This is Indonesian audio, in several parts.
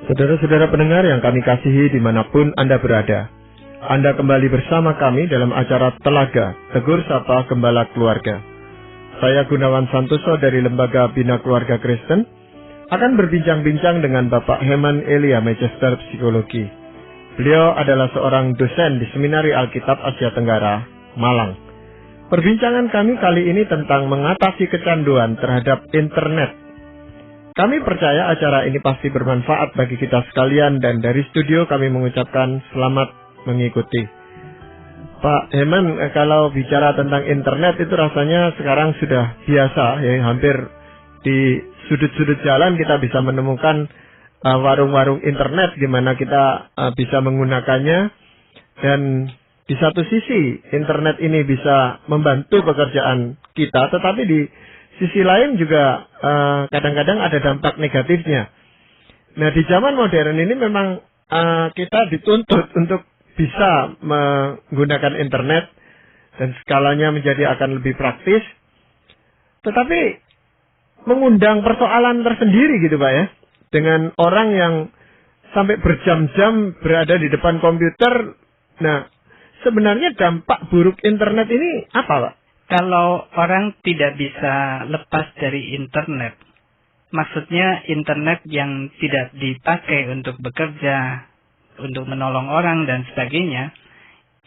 Saudara-saudara pendengar yang kami kasihi dimanapun Anda berada, Anda kembali bersama kami dalam acara Telaga, Tegur Sapa Gembala Keluarga. Saya Gunawan Santoso dari Lembaga Bina Keluarga Kristen, akan berbincang-bincang dengan Bapak Heman Elia Magister Psikologi. Beliau adalah seorang dosen di Seminari Alkitab Asia Tenggara, Malang. Perbincangan kami kali ini tentang mengatasi kecanduan terhadap internet. Kami percaya acara ini pasti bermanfaat bagi kita sekalian dan dari studio kami mengucapkan selamat mengikuti. Pak Heman, kalau bicara tentang internet itu rasanya sekarang sudah biasa ya, hampir di sudut-sudut jalan kita bisa menemukan warung-warung internet di mana kita bisa menggunakannya, dan di satu sisi internet ini bisa membantu pekerjaan kita, tetapi di sisi lain juga kadang-kadang ada dampak negatifnya. Nah, di zaman modern ini memang kita dituntut untuk bisa menggunakan internet dan skalanya menjadi akan lebih praktis, tetapi mengundang persoalan tersendiri gitu Pak ya, dengan orang yang sampai berjam-jam berada di depan komputer. Nah, sebenarnya dampak buruk internet ini apa Pak? Kalau orang tidak bisa lepas dari internet, maksudnya internet yang tidak dipakai untuk bekerja, untuk menolong orang dan sebagainya,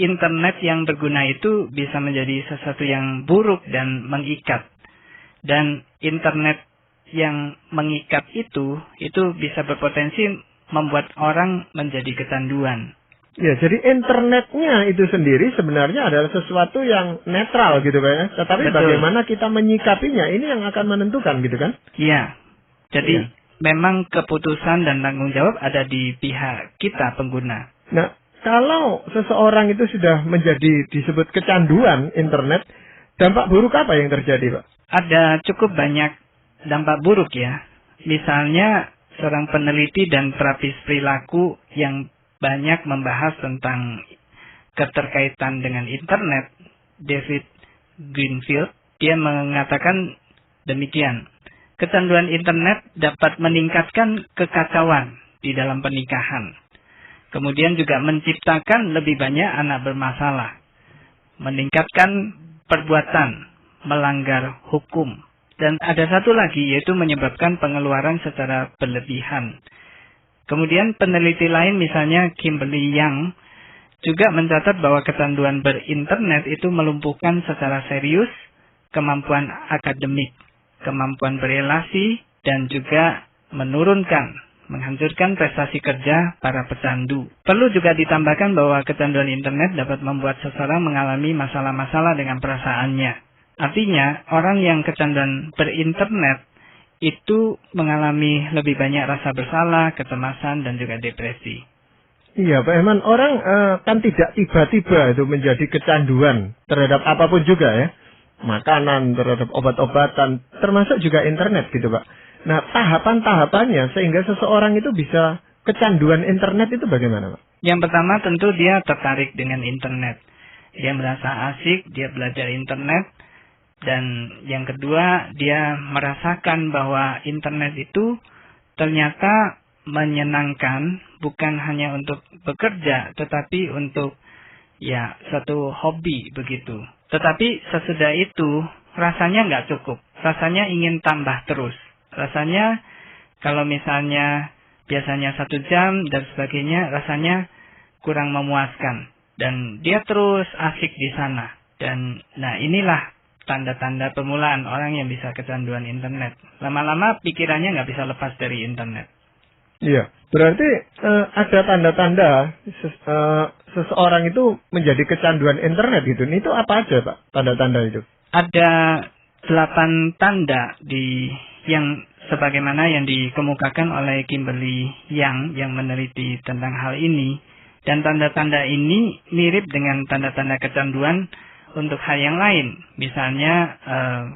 internet yang berguna itu bisa menjadi sesuatu yang buruk dan mengikat. Dan internet yang mengikat itu bisa berpotensi membuat orang menjadi kecanduan. Ya, jadi internetnya itu sendiri sebenarnya adalah sesuatu yang netral gitu Pak ya. Tetapi Betul. Bagaimana kita menyikapinya, ini yang akan menentukan gitu kan? Iya. Jadi memang keputusan dan tanggung jawab ada di pihak kita pengguna. Nah, kalau seseorang itu sudah menjadi disebut kecanduan internet, dampak buruk apa yang terjadi Pak? Ada cukup banyak dampak buruk ya. Misalnya seorang peneliti dan terapis perilaku yang banyak membahas tentang keterkaitan dengan internet, David Greenfield, dia mengatakan demikian. Kecanduan internet dapat meningkatkan kekacauan di dalam pernikahan. Kemudian juga menciptakan lebih banyak anak bermasalah. Meningkatkan perbuatan melanggar hukum. Dan ada satu lagi, yaitu menyebabkan pengeluaran secara berlebihan. Kemudian peneliti lain misalnya Kimberly Young juga mencatat bahwa kecanduan berinternet itu melumpuhkan secara serius kemampuan akademik, kemampuan berelasi, dan juga menghancurkan prestasi kerja para pecandu. Perlu juga ditambahkan bahwa kecanduan internet dapat membuat seseorang mengalami masalah-masalah dengan perasaannya. Artinya, orang yang kecanduan berinternet itu mengalami lebih banyak rasa bersalah, kecemasan, dan juga depresi. Iya Pak Heman, orang kan tidak tiba-tiba itu menjadi kecanduan terhadap apapun juga ya. Makanan, terhadap obat-obatan, termasuk juga internet gitu Pak. Nah, tahapan-tahapannya sehingga seseorang itu bisa kecanduan internet itu bagaimana Pak? Yang pertama tentu dia tertarik dengan internet. Dia merasa asik, dia belajar internet. Dan yang kedua, dia merasakan bahwa internet itu ternyata menyenangkan, bukan hanya untuk bekerja, tetapi untuk satu hobi begitu. Tetapi sesudah itu, rasanya nggak cukup. Rasanya ingin tambah terus. Rasanya kalau misalnya biasanya 1 jam dan sebagainya, rasanya kurang memuaskan. Dan dia terus asik di sana. Dan inilah tanda-tanda permulaan orang yang bisa kecanduan internet. Lama-lama pikirannya nggak bisa lepas dari internet. Iya, berarti ada tanda-tanda seseorang itu menjadi kecanduan internet gitu. Itu apa aja Pak, tanda-tanda itu? Ada 8 tanda yang sebagaimana yang dikemukakan oleh Kimberly Young yang meneliti tentang hal ini. Dan tanda-tanda ini mirip dengan tanda-tanda kecanduan untuk hal yang lain, misalnya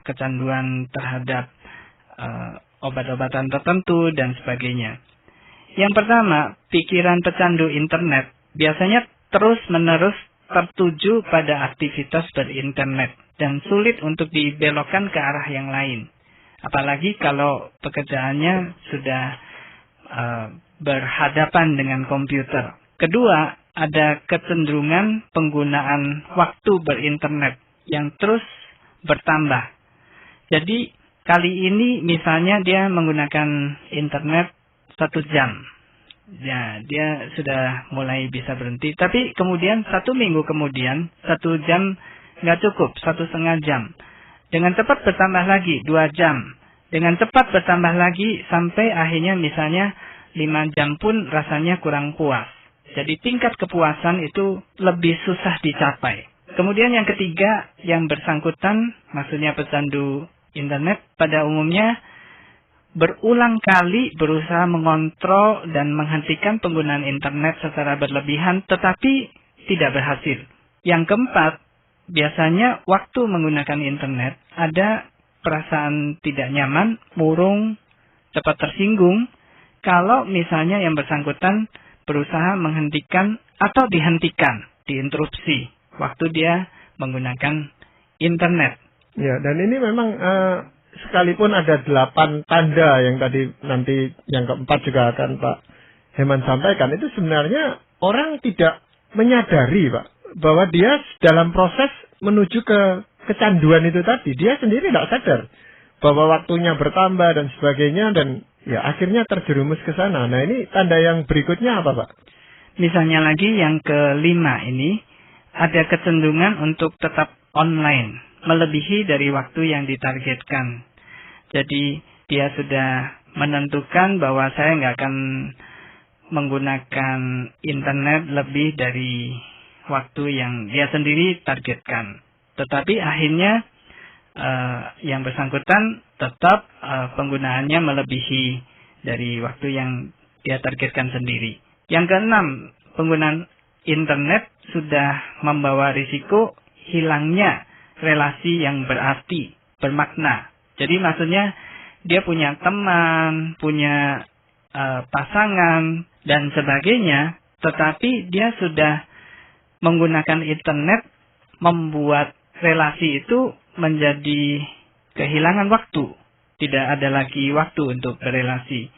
kecanduan terhadap obat-obatan tertentu dan sebagainya. Yang pertama, pikiran pecandu internet biasanya terus-menerus tertuju pada aktivitas berinternet dan sulit untuk dibelokkan ke arah yang lain. Apalagi kalau pekerjaannya sudah berhadapan dengan komputer. Kedua, ada kecenderungan penggunaan waktu berinternet yang terus bertambah. Jadi, kali ini misalnya dia menggunakan internet 1 jam. Ya, dia sudah mulai bisa berhenti. Tapi kemudian 1 minggu kemudian, 1 jam nggak cukup, 1,5 jam. Dengan cepat bertambah lagi, 2 jam. Dengan cepat bertambah lagi, sampai akhirnya misalnya 5 jam pun rasanya kurang puas. Jadi tingkat kepuasan itu lebih susah dicapai. Kemudian yang ketiga, yang bersangkutan, maksudnya pecandu internet pada umumnya berulang kali berusaha mengontrol dan menghentikan penggunaan internet secara berlebihan, tetapi tidak berhasil. Yang keempat, biasanya waktu menggunakan internet ada perasaan tidak nyaman, murung, cepat tersinggung, kalau misalnya yang bersangkutan berusaha menghentikan atau dihentikan, diinterupsi waktu dia menggunakan internet. Ya, dan ini memang sekalipun ada 8 tanda yang tadi nanti yang keempat juga akan Pak Heman sampaikan, itu sebenarnya orang tidak menyadari, Pak, bahwa dia dalam proses menuju ke kecanduan itu tadi. Dia sendiri tidak sadar bahwa waktunya bertambah dan sebagainya, dan ya akhirnya terjerumus ke sana. Nah, ini tanda yang berikutnya apa, Pak? Misalnya lagi yang kelima ini, ada kecenderungan untuk tetap online, melebihi dari waktu yang ditargetkan. Jadi dia sudah menentukan bahwa saya nggak akan menggunakan internet lebih dari waktu yang dia sendiri targetkan. Tetapi akhirnya yang bersangkutan tetap penggunaannya melebihi dari waktu yang dia targetkan sendiri. Yang keenam, penggunaan internet sudah membawa risiko hilangnya relasi yang berarti, bermakna. Jadi maksudnya dia punya teman, punya pasangan, dan sebagainya, tetapi dia sudah menggunakan internet membuat relasi itu menjadi kehilangan waktu. Tidak ada lagi waktu untuk berelasi.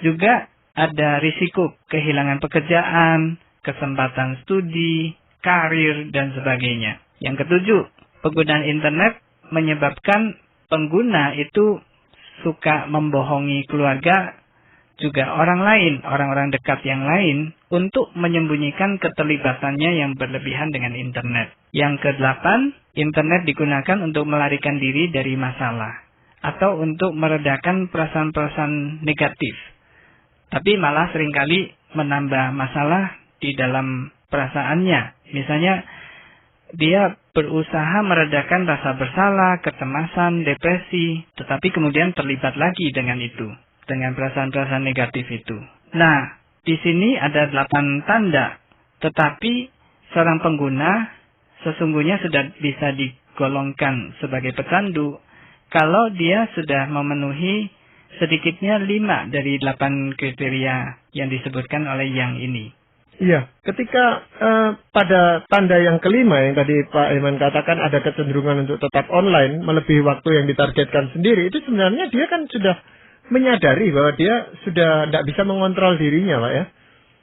Juga ada risiko kehilangan pekerjaan, kesempatan studi, karir, dan sebagainya. Yang ketujuh, penggunaan internet menyebabkan pengguna itu suka membohongi keluarga, juga orang lain, orang-orang dekat yang lain, untuk menyembunyikan keterlibatannya yang berlebihan dengan internet. Yang kedelapan, internet digunakan untuk melarikan diri dari masalah, atau untuk meredakan perasaan-perasaan negatif. Tapi malah seringkali menambah masalah di dalam perasaannya. Misalnya, dia berusaha meredakan rasa bersalah, kecemasan, depresi, tetapi kemudian terlibat lagi dengan itu, dengan perasaan-perasaan negatif itu. Nah, di sini ada 8 tanda, tetapi seorang pengguna sesungguhnya sudah bisa digolongkan sebagai pecandu kalau dia sudah memenuhi sedikitnya 5 dari 8 kriteria yang disebutkan oleh Yang ini. Iya, ketika pada tanda yang kelima yang tadi Pak Heman katakan ada kecenderungan untuk tetap online melebihi waktu yang ditargetkan sendiri, itu sebenarnya dia kan sudah menyadari bahwa dia sudah tidak bisa mengontrol dirinya, Pak ya?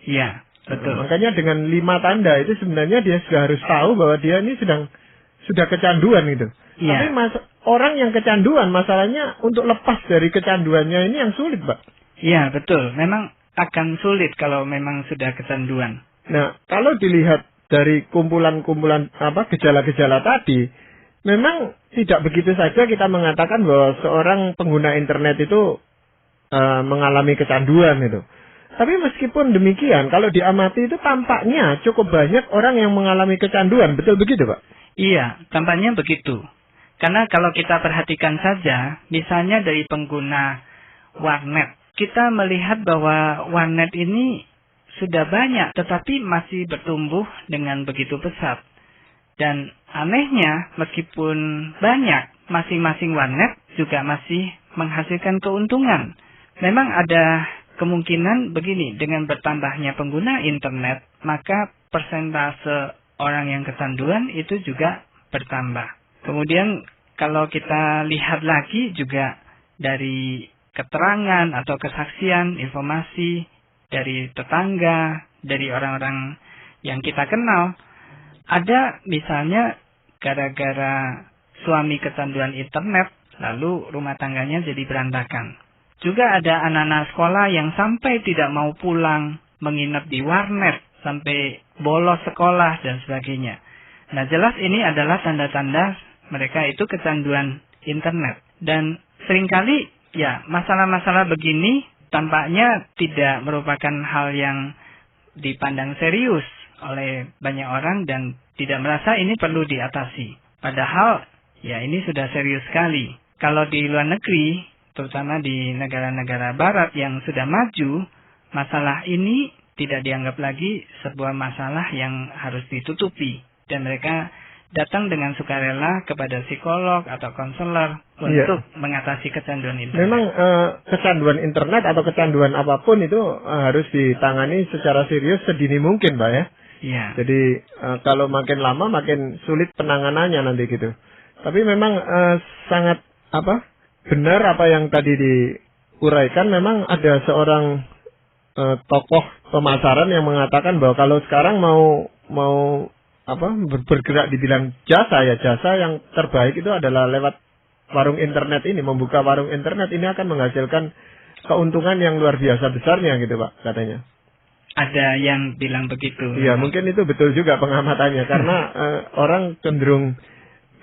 Iya, betul. Makanya dengan 5 tanda itu sebenarnya dia sudah harus tahu bahwa dia ini sudah kecanduan gitu. Iya. Tapi orang yang kecanduan, masalahnya untuk lepas dari kecanduannya ini yang sulit, Pak. Iya, betul. Memang akan sulit kalau memang sudah kecanduan. Nah, kalau dilihat dari kumpulan-kumpulan gejala-gejala tadi, memang tidak begitu saja kita mengatakan bahwa seorang pengguna internet itu mengalami kecanduan itu. Tapi meskipun demikian, kalau diamati itu tampaknya cukup banyak orang yang mengalami kecanduan. Betul begitu, Pak? Iya, tampaknya begitu. Karena kalau kita perhatikan saja, misalnya dari pengguna warnet, kita melihat bahwa warnet ini sudah banyak, tetapi masih bertumbuh dengan begitu pesat. Dan anehnya, meskipun banyak, masing-masing warnet juga masih menghasilkan keuntungan. Memang ada kemungkinan begini, dengan bertambahnya pengguna internet, maka persentase orang yang kecanduan itu juga bertambah. Kemudian kalau kita lihat lagi juga dari keterangan atau kesaksian, informasi dari tetangga, dari orang-orang yang kita kenal. Ada misalnya gara-gara suami kecanduan internet, lalu rumah tangganya jadi berantakan. Juga ada anak-anak sekolah yang sampai tidak mau pulang, menginap di warnet, sampai bolos sekolah dan sebagainya. Nah, jelas ini adalah tanda-tanda mereka itu kecanduan internet. Dan seringkali ya masalah-masalah begini tampaknya tidak merupakan hal yang dipandang serius oleh banyak orang dan tidak merasa ini perlu diatasi. Padahal ya ini sudah serius sekali. Kalau di luar negeri, terutama di negara-negara barat yang sudah maju, masalah ini tidak dianggap lagi sebuah masalah yang harus ditutupi. Dan mereka datang dengan sukarela kepada psikolog atau konselor untuk mengatasi kecanduan internet. Memang kecanduan internet atau kecanduan apapun itu harus ditangani secara serius sedini mungkin, Pak ya. Iya. Jadi kalau makin lama makin sulit penanganannya nanti gitu. Tapi memang sangat benar apa yang tadi diuraikan. Memang ada seorang tokoh pemasaran yang mengatakan bahwa kalau sekarang mau bergerak di bidang jasa yang terbaik itu adalah lewat warung internet ini. Membuka warung internet ini akan menghasilkan keuntungan yang luar biasa besarnya gitu, Pak, katanya. Ada yang bilang begitu. Iya, mungkin itu betul juga pengamatannya karena orang cenderung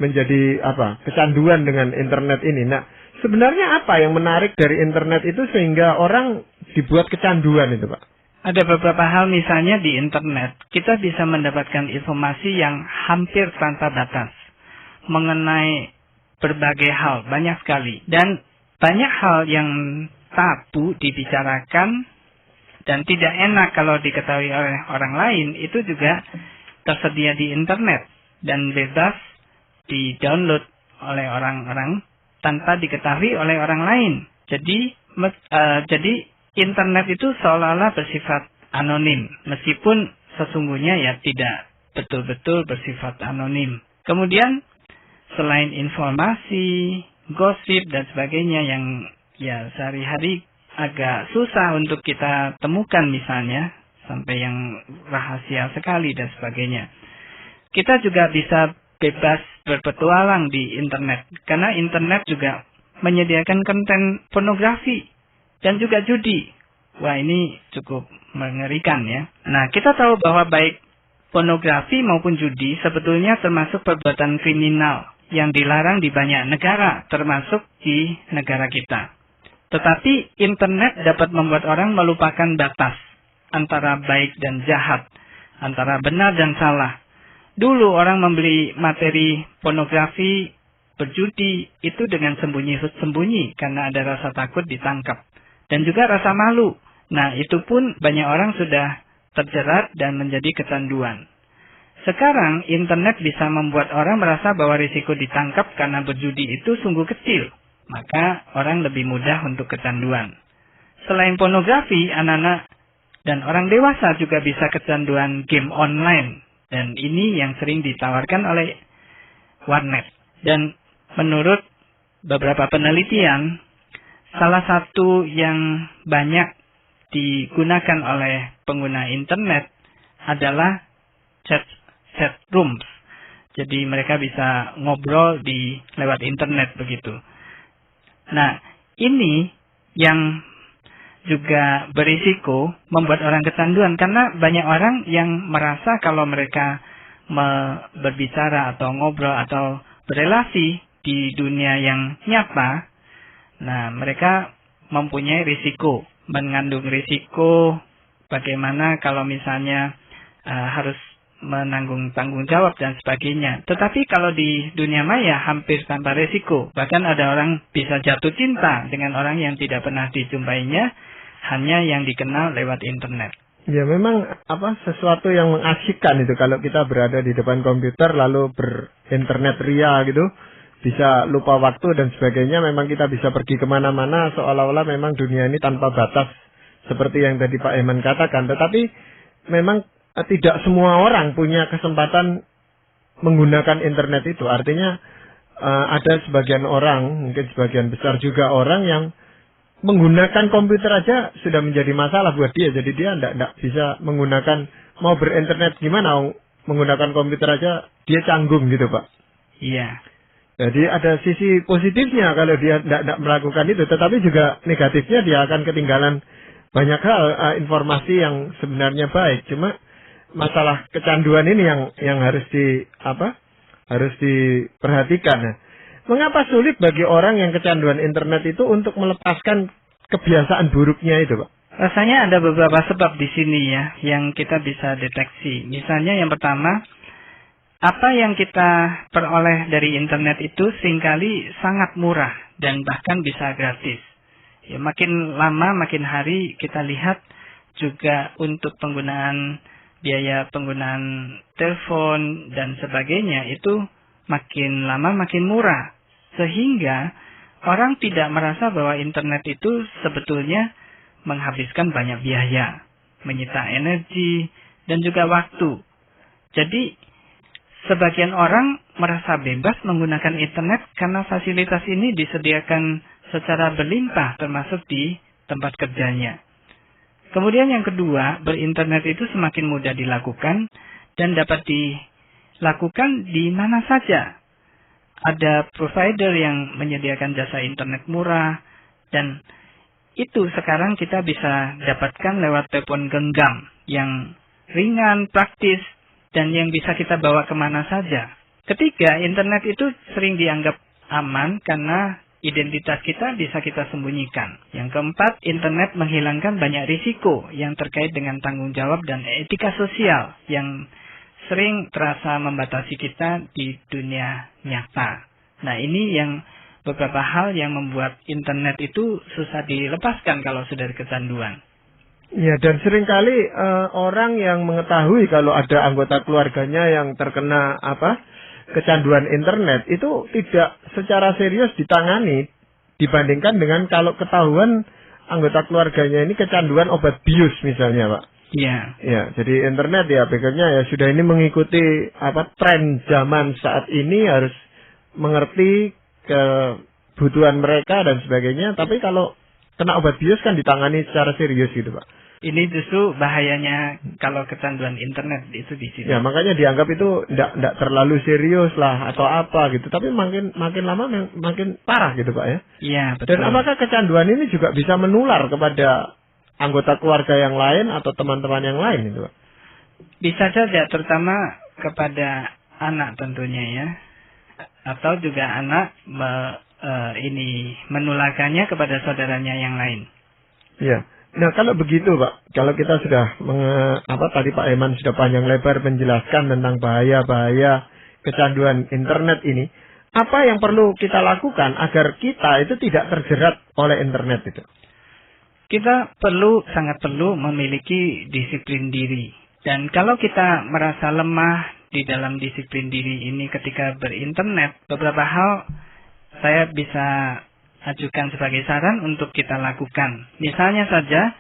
menjadi kecanduan dengan internet ini. Nah, sebenarnya apa yang menarik dari internet itu sehingga orang dibuat kecanduan itu, Pak? Ada beberapa hal, misalnya di internet kita bisa mendapatkan informasi yang hampir tanpa batas mengenai berbagai hal, banyak sekali, dan banyak hal yang tabu dibicarakan dan tidak enak kalau diketahui oleh orang lain itu juga tersedia di internet dan bebas di-download oleh orang-orang tanpa diketahui oleh orang lain. Jadi internet itu seolah-olah bersifat anonim, meskipun sesungguhnya ya tidak betul-betul bersifat anonim. Kemudian selain informasi, gosip dan sebagainya yang ya sehari-hari agak susah untuk kita temukan, misalnya sampai yang rahasia sekali dan sebagainya, kita juga bisa bebas berpetualang di internet, karena internet juga menyediakan konten pornografi dan juga judi. Wah, ini cukup mengerikan ya. Nah, kita tahu bahwa baik pornografi maupun judi sebetulnya termasuk perbuatan kriminal yang dilarang di banyak negara, termasuk di negara kita. Tetapi internet dapat membuat orang melupakan batas antara baik dan jahat, antara benar dan salah. Dulu orang membeli materi pornografi, berjudi itu dengan sembunyi-sembunyi karena ada rasa takut ditangkap. Dan juga rasa malu. Nah, itu pun banyak orang sudah terjerat dan menjadi kecanduan. Sekarang, internet bisa membuat orang merasa bahwa risiko ditangkap karena berjudi itu sungguh kecil. Maka, orang lebih mudah untuk kecanduan. Selain pornografi, anak-anak dan orang dewasa juga bisa kecanduan game online. Dan ini yang sering ditawarkan oleh warnet. Dan menurut beberapa penelitian, salah satu yang banyak digunakan oleh pengguna internet adalah chat rooms. Jadi mereka bisa ngobrol lewat internet begitu. Nah, ini yang juga berisiko membuat orang kecanduan karena banyak orang yang merasa kalau mereka berbicara atau ngobrol atau berelasi di dunia yang nyata, nah, mereka mempunyai risiko, mengandung risiko bagaimana kalau misalnya harus menanggung tanggung jawab dan sebagainya. Tetapi kalau di dunia maya hampir tanpa risiko. Bahkan ada orang bisa jatuh cinta dengan orang yang tidak pernah dijumpainya, hanya yang dikenal lewat internet. Ya, memang sesuatu yang mengasyikkan itu kalau kita berada di depan komputer lalu berinternet ria gitu. Bisa lupa waktu dan sebagainya, memang kita bisa pergi kemana-mana seolah-olah memang dunia ini tanpa batas seperti yang tadi Pak Eman katakan. Tetapi memang tidak semua orang punya kesempatan menggunakan internet itu. Artinya ada sebagian orang, mungkin sebagian besar juga orang yang menggunakan komputer aja sudah menjadi masalah buat dia. Jadi dia tidak bisa menggunakan, mau berinternet gimana, menggunakan komputer aja dia canggung gitu Pak. Iya. Jadi ada sisi positifnya kalau dia tidak melakukan itu, tetapi juga negatifnya dia akan ketinggalan banyak hal, informasi yang sebenarnya baik. Cuma masalah kecanduan ini yang harus harus diperhatikan. Nah, mengapa sulit bagi orang yang kecanduan internet itu untuk melepaskan kebiasaan buruknya itu, Pak? Rasanya ada beberapa sebab di sini ya yang kita bisa deteksi. Misalnya yang pertama, apa yang kita peroleh dari internet itu seringkali sangat murah dan bahkan bisa gratis. Ya, makin lama, makin hari kita lihat juga untuk biaya penggunaan telepon dan sebagainya itu makin lama makin murah. Sehingga orang tidak merasa bahwa internet itu sebetulnya menghabiskan banyak biaya, menyita energi dan juga waktu. Jadi sebagian orang merasa bebas menggunakan internet karena fasilitas ini disediakan secara berlimpah termasuk di tempat kerjanya. Kemudian yang kedua, berinternet itu semakin mudah dilakukan dan dapat dilakukan di mana saja. Ada provider yang menyediakan jasa internet murah dan itu sekarang kita bisa dapatkan lewat telepon genggam yang ringan, praktis, dan yang bisa kita bawa kemana saja. Ketiga, internet itu sering dianggap aman karena identitas kita bisa kita sembunyikan. Yang keempat, internet menghilangkan banyak risiko yang terkait dengan tanggung jawab dan etika sosial yang sering terasa membatasi kita di dunia nyata. Nah, ini yang beberapa hal yang membuat internet itu susah dilepaskan kalau sudah kecanduan. Ya, dan seringkali orang yang mengetahui kalau ada anggota keluarganya yang terkena kecanduan internet itu tidak secara serius ditangani dibandingkan dengan kalau ketahuan anggota keluarganya ini kecanduan obat bius misalnya, Pak. Iya. Ya, jadi internet ya pikirnya ya sudah ini mengikuti tren zaman saat ini, harus mengerti kebutuhan mereka dan sebagainya, tapi kalau kena obat bius kan ditangani secara serius gitu, Pak. Ini justru bahayanya kalau kecanduan internet itu di sini. Ya, makanya dianggap itu tidak terlalu serius lah atau apa gitu. Tapi makin lama makin parah gitu, Pak ya. Iya, betul. Dan apakah kecanduan ini juga bisa menular kepada anggota keluarga yang lain atau teman-teman yang lain itu, Pak? Bisa saja, terutama kepada anak tentunya ya. Atau juga anak menularkannya kepada saudaranya yang lain. Iya. Nah, kalau begitu, Pak, kalau kita sudah tadi Pak Eman sudah panjang lebar menjelaskan tentang bahaya-bahaya kecanduan internet ini, apa yang perlu kita lakukan agar kita itu tidak terjerat oleh internet itu? Kita sangat perlu memiliki disiplin diri. Dan kalau kita merasa lemah di dalam disiplin diri ini ketika berinternet, beberapa hal saya bisa ajukan sebagai saran untuk kita lakukan. Misalnya saja,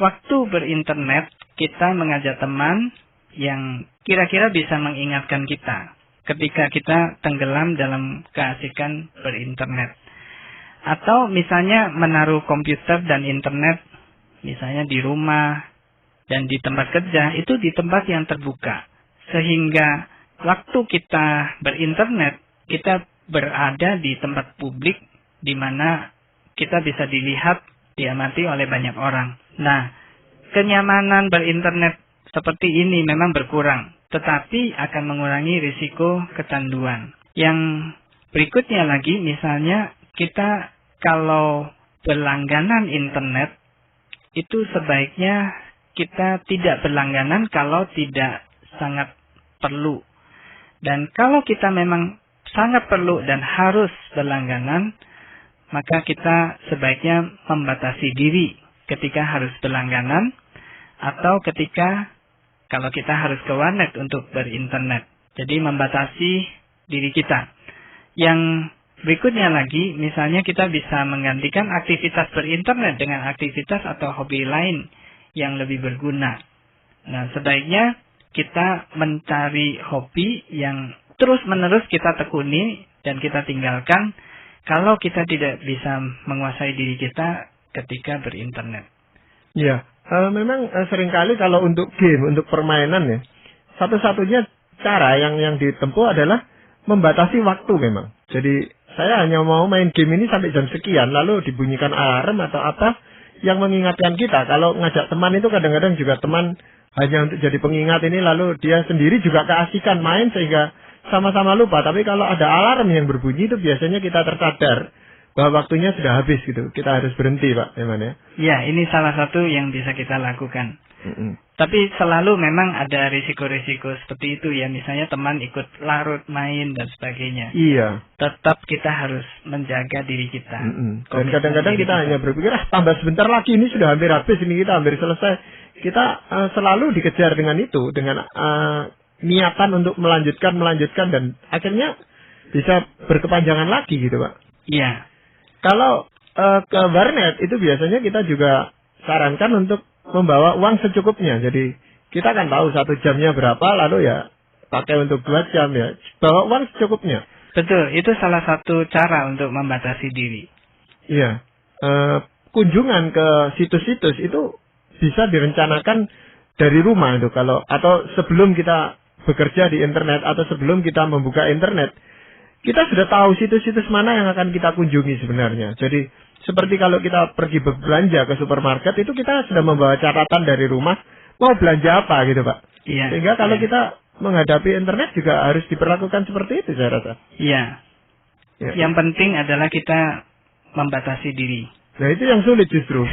waktu berinternet kita mengajak teman yang kira-kira bisa mengingatkan kita ketika kita tenggelam dalam keasikan berinternet. Atau misalnya menaruh komputer dan internet, misalnya di rumah dan di tempat kerja, itu di tempat yang terbuka. Sehingga waktu kita berinternet, kita berada di tempat publik di mana kita bisa dilihat, diamati oleh banyak orang. Nah, kenyamanan berinternet seperti ini memang berkurang, tetapi akan mengurangi risiko kecanduan. Yang berikutnya lagi, misalnya kita kalau berlangganan internet, itu sebaiknya kita tidak berlangganan kalau tidak sangat perlu. Dan kalau kita memang sangat perlu dan harus berlangganan, maka kita sebaiknya membatasi diri ketika harus berlangganan atau ketika kalau kita harus ke warnet untuk berinternet. Jadi membatasi diri kita. Yang berikutnya lagi, misalnya kita bisa menggantikan aktivitas berinternet dengan aktivitas atau hobi lain yang lebih berguna. Nah, sebaiknya kita mencari hobi yang terus-menerus kita tekuni dan kita tinggalkan. Kalau kita tidak bisa menguasai diri kita ketika berinternet. Ya, memang seringkali kalau untuk game, untuk permainan ya, satu-satunya cara yang ditempuh adalah membatasi waktu memang. Jadi saya hanya mau main game ini sampai jam sekian, lalu dibunyikan alarm atau apa yang mengingatkan kita. Kalau ngajak teman itu kadang-kadang juga teman hanya untuk jadi pengingat ini, lalu dia sendiri juga keasikan main sehingga sama-sama lupa. Tapi kalau ada alarm yang berbunyi itu biasanya kita tersadar bahwa waktunya sudah habis gitu. Kita harus berhenti, Pak. Gimana ya? Ya, ini salah satu yang bisa kita lakukan. Tapi selalu memang ada risiko-risiko seperti itu ya. Misalnya teman ikut larut main dan sebagainya. Iya. Tetap kita harus menjaga diri kita. Dan kadang-kadang kita hanya berpikir, tambah sebentar lagi ini sudah hampir habis, ini kita hampir selesai. Kita selalu dikejar dengan itu, dengan niatan untuk melanjutkan dan akhirnya bisa berkepanjangan lagi gitu, Pak. Iya. Kalau ke warnet itu biasanya kita juga sarankan untuk membawa uang secukupnya. Jadi kita kan tahu 1 jamnya berapa, lalu ya pakai untuk 2 jam ya. Bawa uang secukupnya. Betul, itu salah satu cara untuk membatasi diri. Iya. Kunjungan ke situs-situs itu bisa direncanakan dari rumah itu atau sebelum kita bekerja di internet atau sebelum kita membuka internet. Kita sudah tahu situs-situs mana yang akan kita kunjungi sebenarnya. Jadi seperti kalau kita pergi berbelanja ke supermarket itu kita sudah membawa catatan dari rumah mau belanja apa gitu, Pak. Iya. Sehingga kalau kita menghadapi internet juga harus diperlakukan seperti itu saya rasa. Iya. Ya. Yang penting adalah kita membatasi diri. Nah itu yang sulit justru.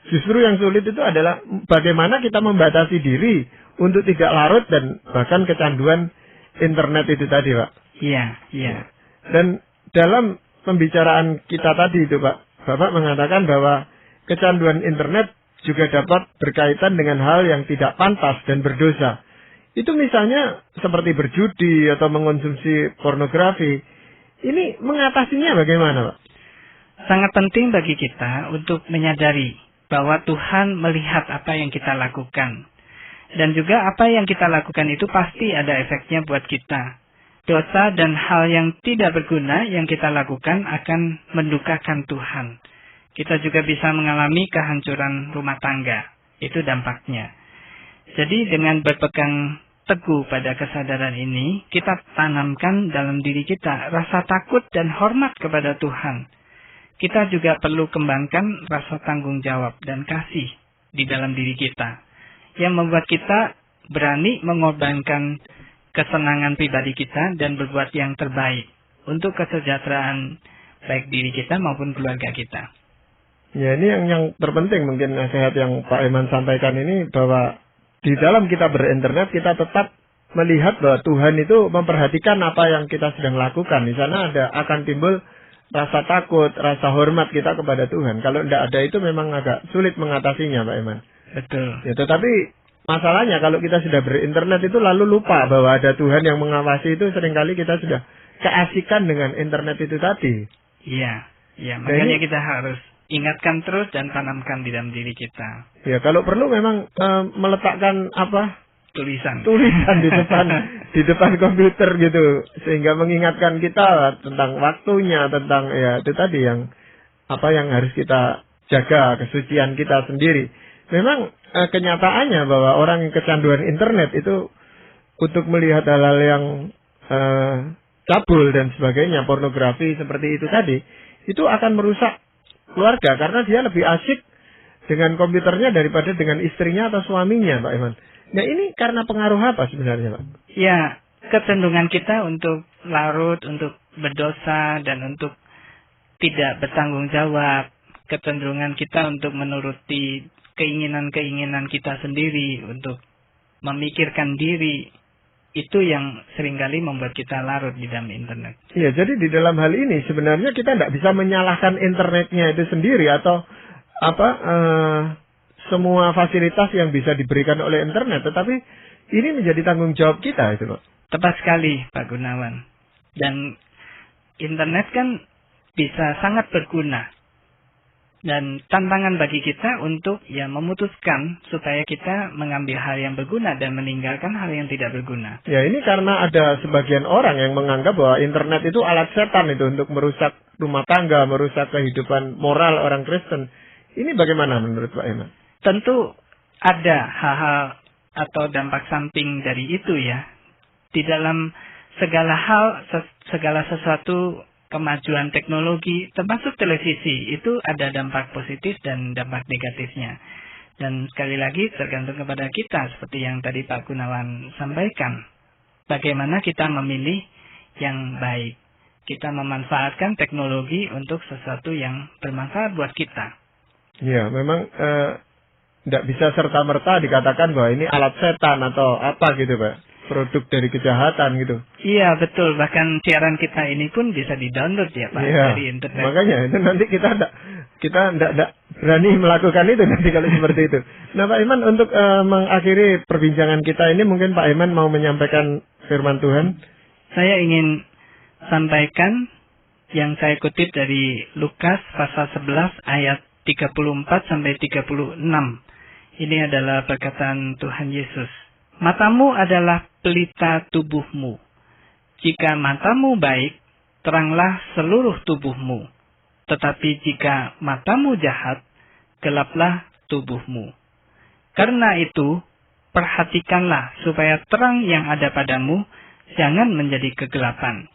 Justru yang sulit itu adalah bagaimana kita membatasi diri untuk tidak larut dan bahkan kecanduan internet itu tadi, Pak. Iya, iya. Dan dalam pembicaraan kita tadi itu, Pak, Bapak mengatakan bahwa kecanduan internet juga dapat berkaitan dengan hal yang tidak pantas dan berdosa. Itu misalnya seperti berjudi atau mengonsumsi pornografi. Ini mengatasinya bagaimana, Pak? Sangat penting bagi kita untuk menyadari bahwa Tuhan melihat apa yang kita lakukan. Dan juga apa yang kita lakukan itu pasti ada efeknya buat kita. Dosa dan hal yang tidak berguna yang kita lakukan akan mendukakan Tuhan. Kita juga bisa mengalami kehancuran rumah tangga. Itu dampaknya. Jadi dengan berpegang teguh pada kesadaran ini, kita tanamkan dalam diri kita rasa takut dan hormat kepada Tuhan. Kita juga perlu kembangkan rasa tanggung jawab dan kasih di dalam diri kita, yang membuat kita berani mengorbankan kesenangan pribadi kita dan berbuat yang terbaik untuk kesejahteraan baik diri kita maupun keluarga kita. Ya, ini yang terpenting mungkin nasihat yang Pak Iman sampaikan ini, bahwa di dalam kita berinternet kita tetap melihat bahwa Tuhan itu memperhatikan apa yang kita sedang lakukan. Di sana akan timbul rasa takut, rasa hormat kita kepada Tuhan. Kalau tidak ada itu memang agak sulit mengatasinya, Pak Iman. Betul. Ya, tetapi masalahnya kalau kita sudah berinternet itu lalu lupa bahwa ada Tuhan yang mengawasi itu, seringkali kita sudah keasikan dengan internet itu tadi. Iya, iya. Makanya kita harus ingatkan terus dan tanamkan di dalam diri kita. Ya, kalau perlu memang meletakkan tulisan di depan komputer gitu, sehingga mengingatkan kita tentang waktunya, tentang ya itu tadi yang harus kita jaga, kesucian kita sendiri. Memang kenyataannya bahwa orang yang kecanduan internet itu untuk melihat hal-hal yang cabul dan sebagainya, pornografi seperti itu tadi, itu akan merusak keluarga karena dia lebih asyik dengan komputernya daripada dengan istrinya atau suaminya, Pak Iman. Nah ini karena pengaruh apa sebenarnya, Pak? Ya, kecenderungan kita untuk larut, untuk berdosa dan untuk tidak bertanggung jawab. Kecenderungan kita untuk menuruti keinginan-keinginan kita sendiri, untuk memikirkan diri, itu yang seringkali membuat kita larut di dalam internet. Iya, jadi di dalam hal ini sebenarnya kita tidak bisa menyalahkan internetnya itu sendiri atau semua fasilitas yang bisa diberikan oleh internet, tetapi ini menjadi tanggung jawab kita itu, Pak. Tepat sekali, Pak Gunawan. Dan internet kan bisa sangat berguna. Dan tantangan bagi kita untuk memutuskan supaya kita mengambil hal yang berguna dan meninggalkan hal yang tidak berguna. Ya, ini karena ada sebagian orang yang menganggap bahwa internet itu alat setan itu untuk merusak rumah tangga, merusak kehidupan moral orang Kristen. Ini bagaimana menurut Pak Iman? Tentu ada hal-hal atau dampak samping dari itu ya. Di dalam segala hal, segala sesuatu kemajuan teknologi, termasuk televisi, itu ada dampak positif dan dampak negatifnya. Dan sekali lagi tergantung kepada kita, seperti yang tadi Pak Gunawan sampaikan. Bagaimana kita memilih yang baik. Kita memanfaatkan teknologi untuk sesuatu yang bermanfaat buat kita. Ya, memang tidak bisa serta-merta dikatakan bahwa ini alat setan atau apa gitu Pak. Produk dari kejahatan gitu. Iya betul, bahkan siaran kita ini pun bisa di-download ya Pak, dari internet. Makanya itu nanti kita tidak berani melakukan itu nanti kalau seperti itu. Nah Pak Iman, untuk mengakhiri perbincangan kita ini mungkin Pak Iman mau menyampaikan firman Tuhan. Saya ingin sampaikan yang saya kutip dari Lukas pasal 11 ayat 34 sampai 36. Ini adalah perkataan Tuhan Yesus. Matamu adalah pelita tubuhmu. Jika matamu baik, teranglah seluruh tubuhmu. Tetapi jika matamu jahat, gelaplah tubuhmu. Karena itu, perhatikanlah supaya terang yang ada padamu jangan menjadi kegelapan.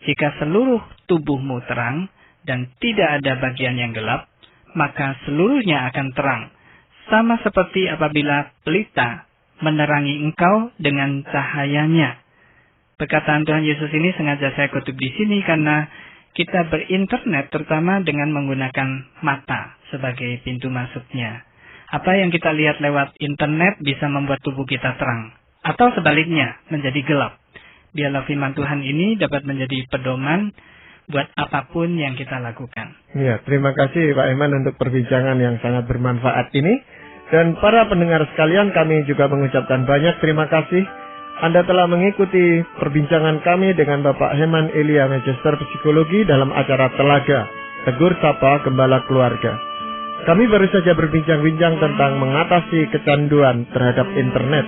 Jika seluruh tubuhmu terang dan tidak ada bagian yang gelap, maka seluruhnya akan terang. Sama seperti apabila pelita menerangi engkau dengan cahayanya. Perkataan Tuhan Yesus ini sengaja saya kutip di sini karena kita berinternet terutama dengan menggunakan mata sebagai pintu masuknya. Apa yang kita lihat lewat internet bisa membuat tubuh kita terang. Atau sebaliknya, menjadi gelap. Biarlah firman Tuhan ini dapat menjadi pedoman buat apapun yang kita lakukan. Ya, terima kasih Pak Iman untuk perbincangan yang sangat bermanfaat ini. Dan para pendengar sekalian, kami juga mengucapkan banyak terima kasih. Anda telah mengikuti perbincangan kami dengan Bapak Heman Elia, Magister Psikologi dalam acara Telaga, Tegur Sapa Gembala Keluarga. Kami baru saja berbincang-bincang tentang mengatasi kecanduan terhadap internet.